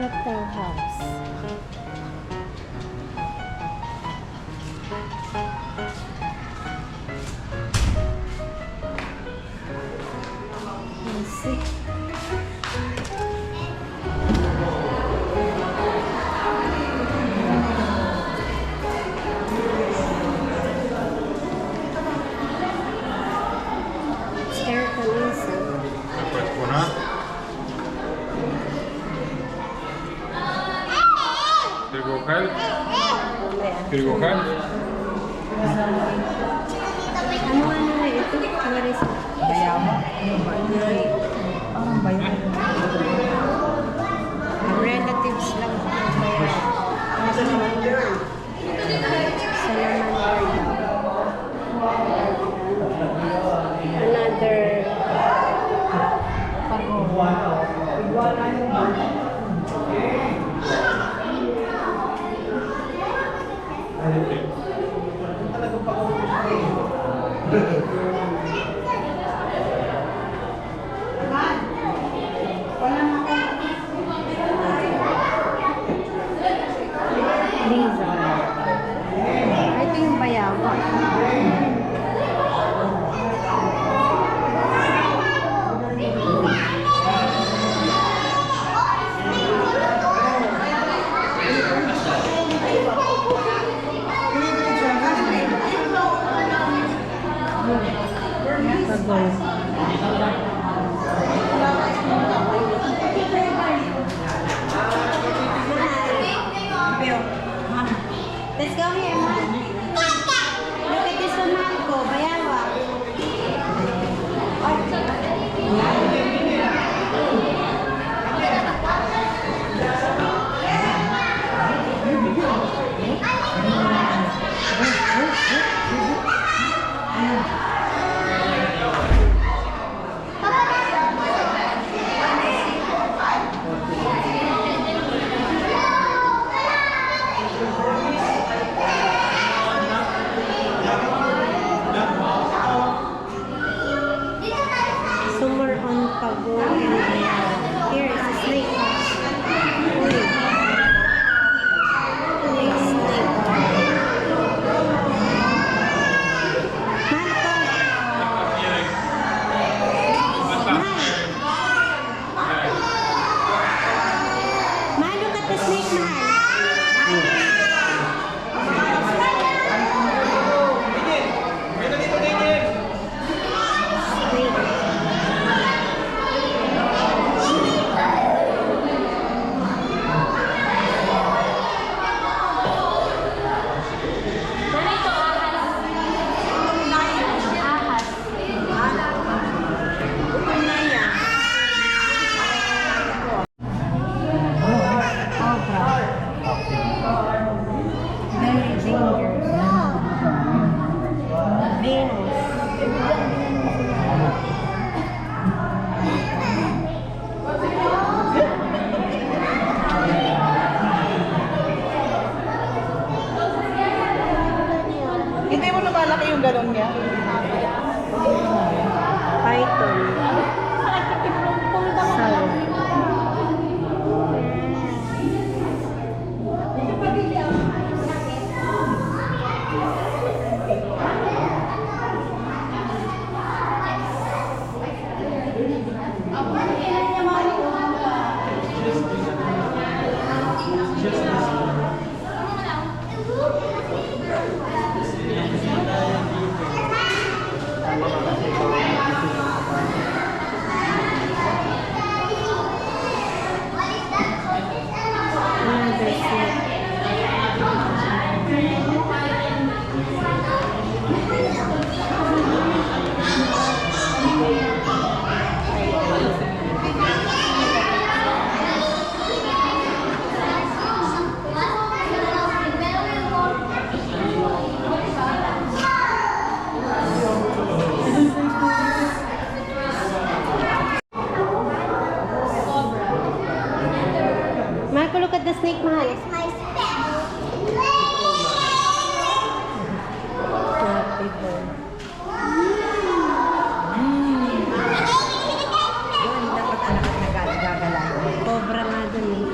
Reptile House. Let's see. Air condition. Pwede po na. Перегукали? Перегукали? Ano na ito? Maris. Bayama? Bayaw. Relatives lang sa bayan. Salamander Lisa. Ito yung bayawa. Let's go here, man. Look at this one, Marco. Bayawa. Somewhere on Pago and Bayawa. Here is a snake house. Uy. Uy, snake. Mahal, look at the snake, Mahal. Hindi mo lumalaki yung galon niya? Python. Salad. Another snake. Marco, look at the snake, Mahal. Happy bird. Doon, dapat anak na gagalahin. Cobra nga dun eh.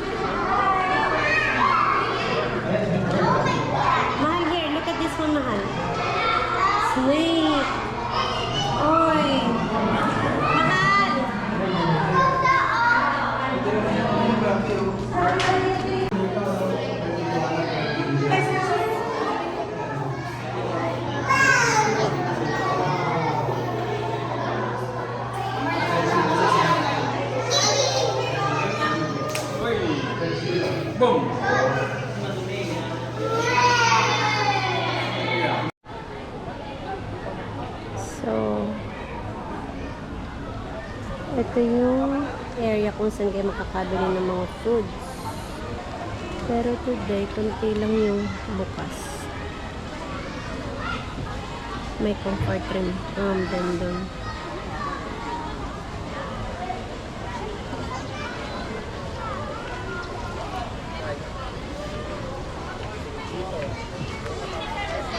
Boom! So, ito yung area kung saan kayo makakabili ng mga foods. Pero today, konti lang yung bukas. May comfort room din doon.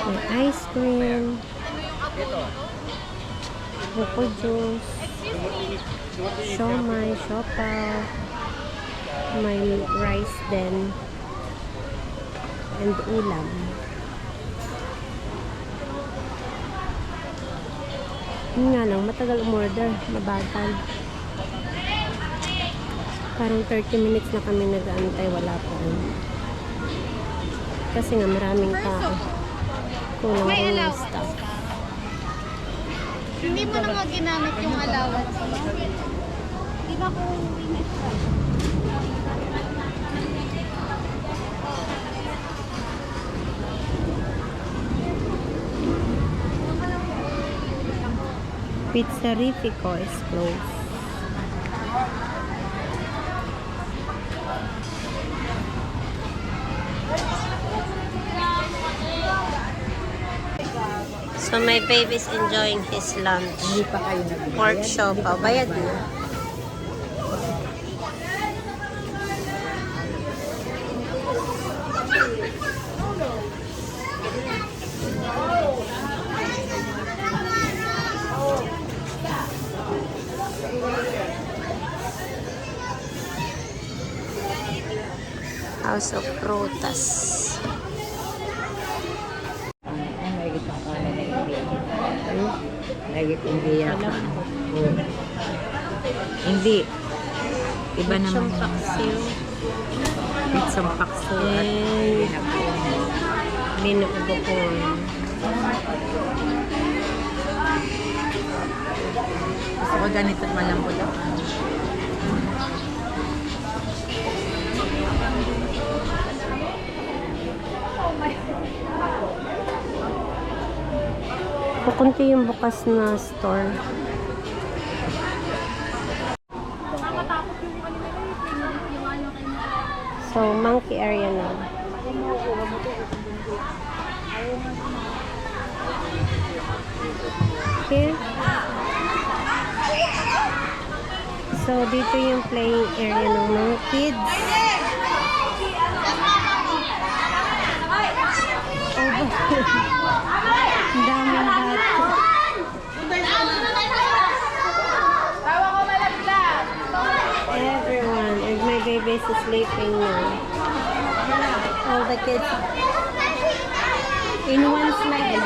May ice cream, buko juice, siomai, siopaw, may rice din, and ulam. Yun nga lang, matagal umorder, mabagal. Parang 30 minutes na kami nag-aantay, wala pa. Kasi nga maraming tao. Kulang rin yung staff. Hindi mo naman ginamit yung allowance mo. Di ba kung uwi na siya? Pizzarifico is closed. So my baby's enjoying his lunch. Hindi pa kayo nagbayad. Pork siopaw. Bayad na. House of Frutas. Nagigit ang kanan na ibiya. Nagigit ang ibiya ka. Hindi. Iba naman. Pitsong paksiw. Pitsong pakso at binapon. Binukbukon. Gusto ko ganito malambot ako. Kukunti yung bukas na store. So, monkey area na. Here. So, dito yung playing area ng mga kids. Ang daming bata. Everyone, and my baby is sleeping now. All the kids in one slide.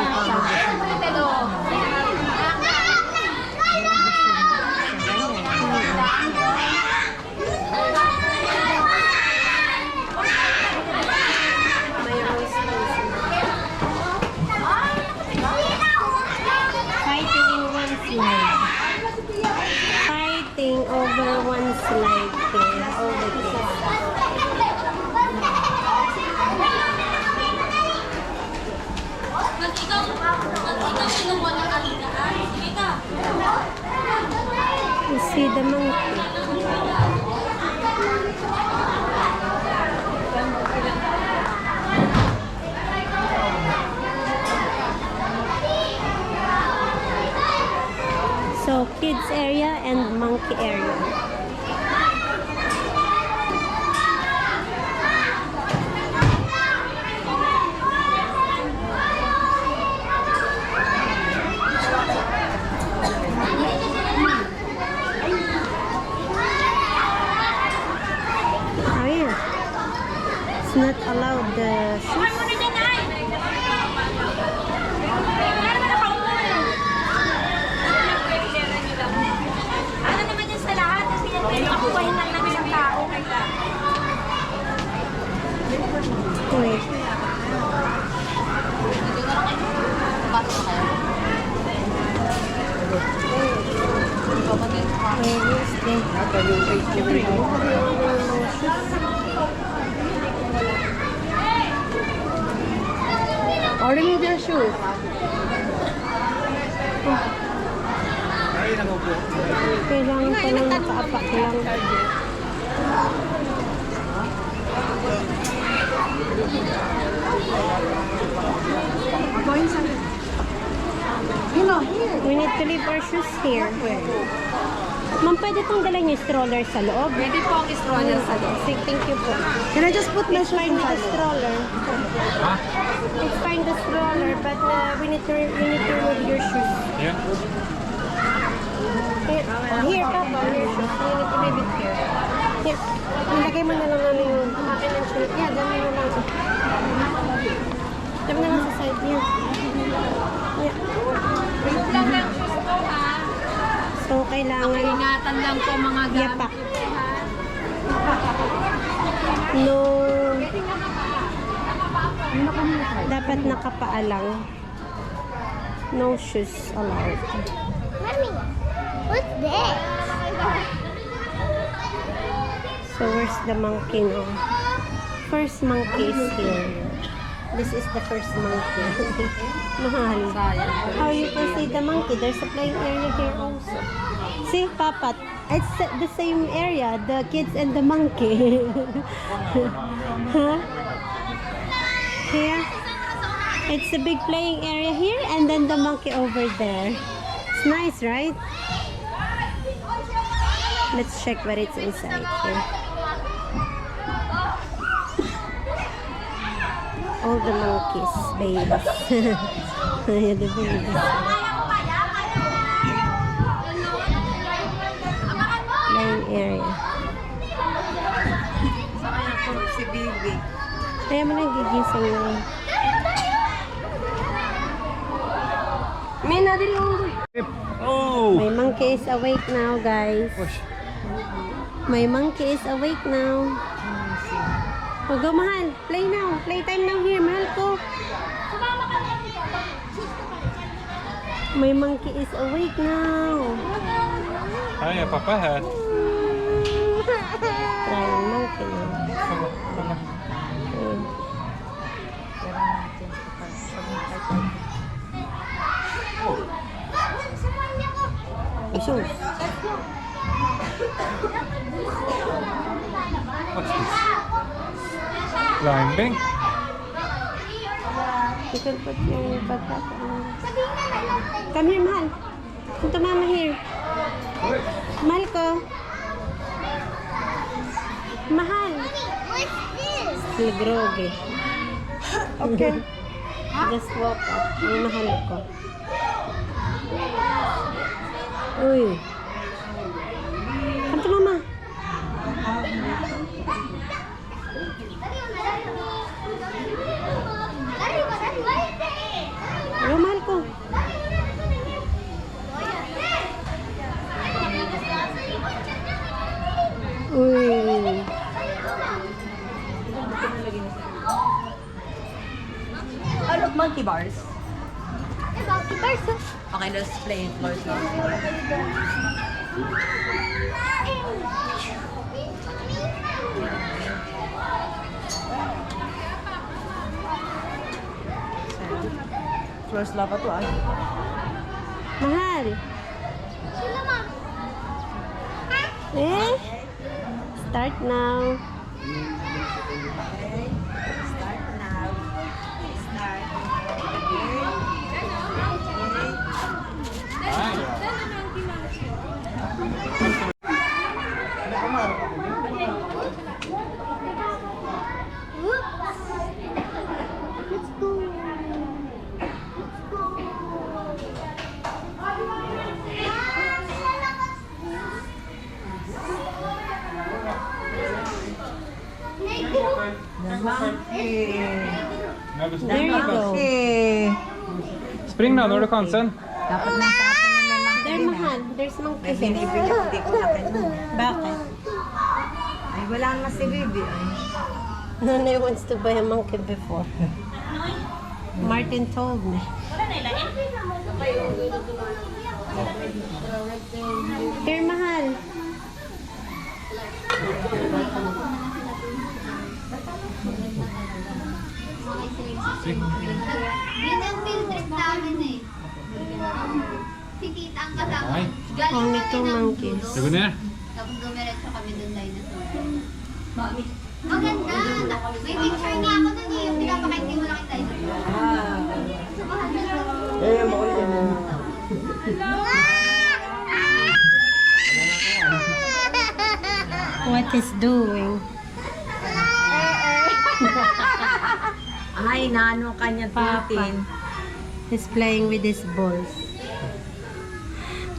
Fighting in one slide. Fighting over one slide. There, all the kids. You see the monkey. So, kids area and monkey area. Oh yeah. It's not allowed the shoes. Ano naman yan sa lahat? Pinakukuhain lang ng isang tao. Wait. Where is the... Or remove your shoes. Kailangan pa lang nakaapak lang. You know, here. We need to leave our shoes here. Ma'am, pwede pong dala niyo stroller sa loob? Pwede po ang stroller sa loob. Sige, thank you po. Can I just put my It's shoes fine with the inside? stroller. Huh? It's fine the stroller, but we need to remove your shoes. Yeah. Here, Papa, your shoes. You need to leave it here. Here. Ilagay mo na lang namin yung akin ng shoes. Yeah, dami mo lang. Dami na lang sa side niya. Yeah. Lang lang shoes ko ha. So, kailangan Ingatan lang po mga yapak. gamit ko ha. No. Dapat nakapaalang. No shoes allowed. Mommy, what's this? So, where's the monkey now? First monkey is here. This is the first monkey. Mahal. How you can see the monkey? There's a playing area here also. See, Papa, it's the same area, the kids and the monkey. Huh? Here, it's a big playing area here, and then the monkey over there. It's nice, right? Let's check what it's inside here. All the monkeys, babies. Yeah, the babies. Playing area. Si Bibi. Kaya mo nagigising na. Oh! My monkey is awake now, guys. My monkey is awake now. Oh, go, mahal. Play now. Playtime now here, mahal ko. My monkey is awake now. Hi, Papa hat. Trying monkey now. Okay. Shoes. What's this? Climbing? You can put your backpack on. Come here, mahal. Come to mama here. Mahal ko. Mahal. What's this? Still groggy. Okay. Just walk up. May mahal ko. Uy. Come to mama. Go, mahal ko. Uy. Oh, look, monkey bars. Monkey bars. Okay, let's play floors now. Floors lava to ah. Mahal. Sila ma. Eh? Start now. Okay. Start now. Start. Let's go. Monkey. There you go. Okay. Spring na, når du chansen. Dapat nasa atin na may monkey There, din, ah. mahal. There's monkey May here. binibili ko, di ko nakinom. Bakit? Ay, wala nga si Bibi. Ay. Nanay wants to buy a monkey before. Martin told me. Here, mahal. See? flying monkeys. Ska vi gå ner? Tapos dumiretso kami dun dinosaur. Maganda! May picture nga ako dun eh. Yung pinapakita mo lang yung dinosaur. Sa bahan na lang. What is doing? Ay, naano kanya titin. He's playing with his balls.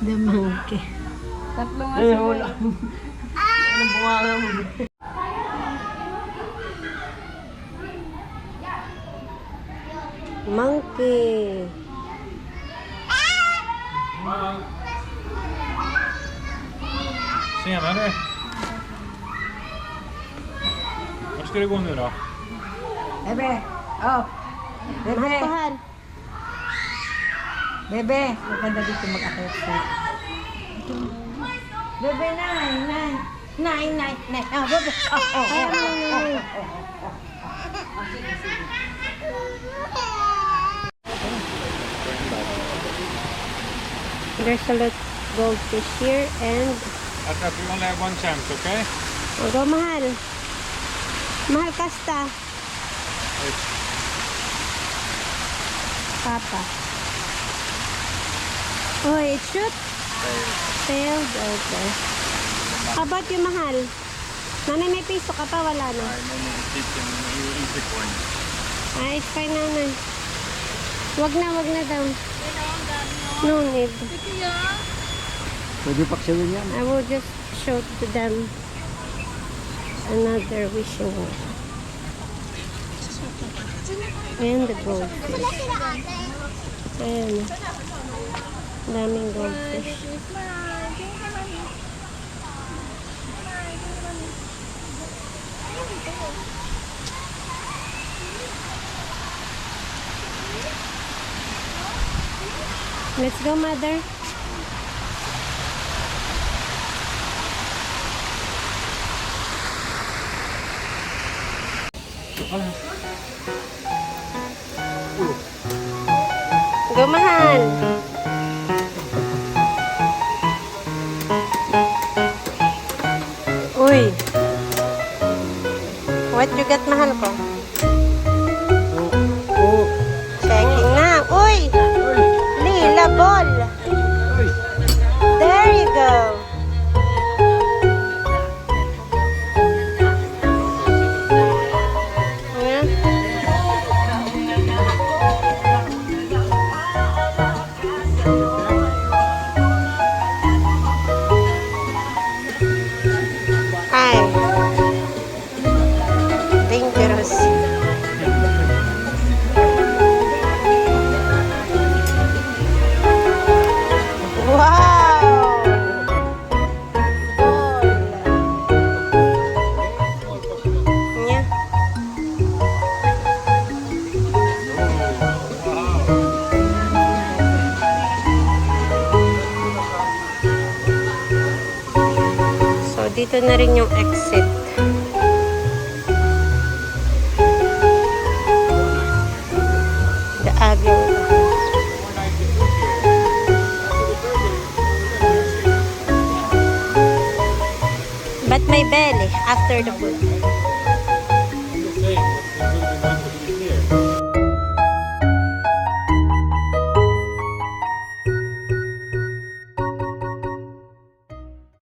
The monkey. Tatlo nga siya. Ano bunga mo? Monkey. Senare. Vart ska du gå nu då? Bebe, oh. Bebe, Mahal. bebe. Maganda dito mag-akit. Bebe, nay. Oh, bebe. There's a lot of goldfish here and Jag tror att vi only have one chance, okay? go mahal. Mahal kasta. Papa. Oh, it shoot? Failed. Okay. How about you, mahal? Nanay, may piso ka pa? Wala na. Ah, it's fine, nanay. Wag na daw. No need. Pwede paksawin yan. I will just show to them another wishing well. And the goldfish. Ayan. Daming goldfish. Let's go, mother. Go, mahal. Uy. What you got, mahal ko? Checking na. Uy! Lila ball. There you go. Ayan. Ay. Dangerous. Wow! Ball. Yeah. So, dito na rin yung exit. The avenue. But my belly after the food.